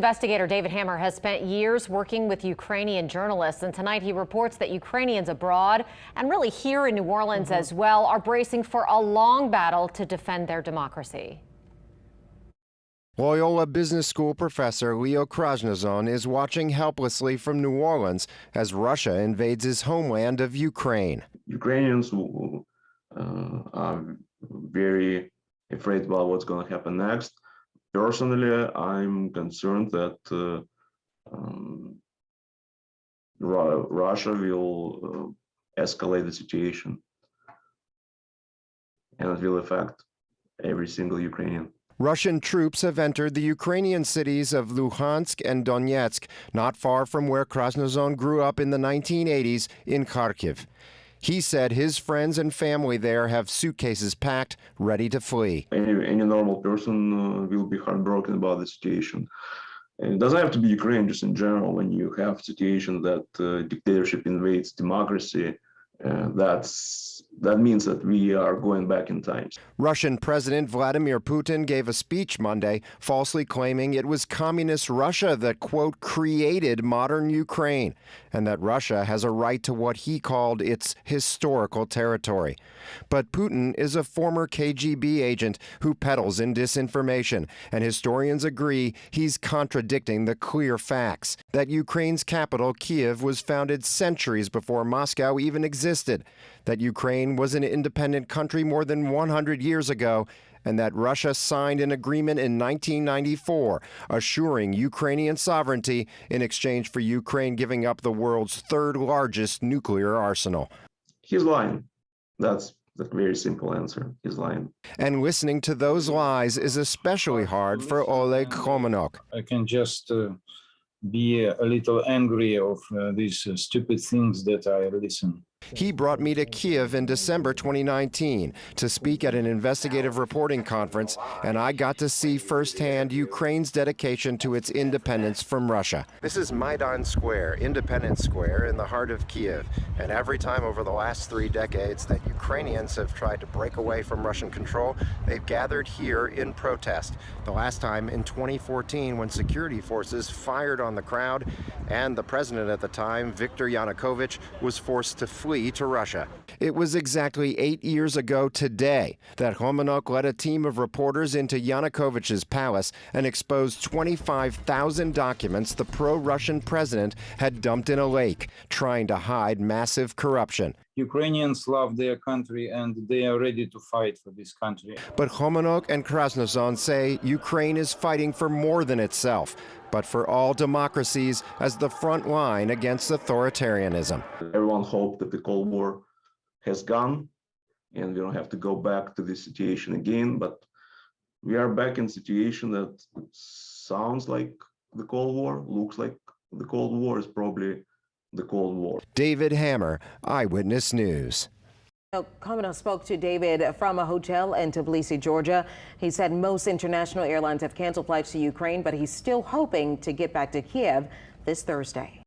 Investigator David Hammer has spent years working with Ukrainian journalists, and tonight he reports that Ukrainians abroad and really here in New Orleans as well are bracing for a long battle to defend their democracy. Loyola Business School professor Leo Krasnozon is watching helplessly from New Orleans as Russia invades his homeland of Ukraine. Ukrainians are very afraid about what's going to happen next. Personally, I'm concerned that Russia will escalate the situation, and it will affect every single Ukrainian. Russian troops have entered the Ukrainian cities of Luhansk and Donetsk, not far from where Krasnozon grew up in the 1980s in Kharkiv. He said his friends and family there have suitcases packed, ready to flee. Any normal person will be heartbroken about the situation. And it doesn't have to be Ukraine, just in general. When you have a situation that dictatorship invades democracy, that means that we are going back in time. Russian President Vladimir Putin gave a speech Monday, falsely claiming it was communist Russia that, quote, created modern Ukraine, and that Russia has a right to what he called its historical territory. But Putin is a former KGB agent who peddles in disinformation, and historians agree he's contradicting the clear facts that Ukraine's capital, Kiev, was founded centuries before Moscow even existed, that Ukraine was an independent country more than 100 years ago, and that Russia signed an agreement in 1994 assuring Ukrainian sovereignty in exchange for Ukraine giving up the world's third largest nuclear arsenal. He's lying. That's the very simple answer. He's lying. And listening to those lies is especially hard for Oleg Khomenok. I can just be a little angry of these stupid things that I listen. He brought me to Kiev in December 2019 to speak at an investigative reporting conference, and I got to see firsthand Ukraine's dedication to its independence from Russia. This is Maidan Square, Independence Square in the heart of Kiev, and every time over the last 3 decades that Ukrainians have tried to break away from Russian control, they've gathered here in protest. The last time in 2014 when security forces fired on the crowd, and the president at the time, Viktor Yanukovych, was forced to flee to Russia. It was exactly 8 years ago today that Khomenok led a team of reporters into Yanukovych's palace and exposed 25,000 documents the pro-Russian president had dumped in a lake, trying to hide massive corruption. Ukrainians love their country and they are ready to fight for this country. But Khomenok and Krasnozon say Ukraine is fighting for more than itself, but for all democracies as the front line against authoritarianism. Everyone hoped that the Cold War has gone and we don't have to go back to this situation again, but we are back in a situation that sounds like the Cold War, looks like the Cold War, is probably the Cold War. David Hammer, Eyewitness News. Khomenok spoke to David from a hotel in Tbilisi, Georgia. He said most international airlines have canceled flights to Ukraine, but he's still hoping to get back to Kiev this Thursday.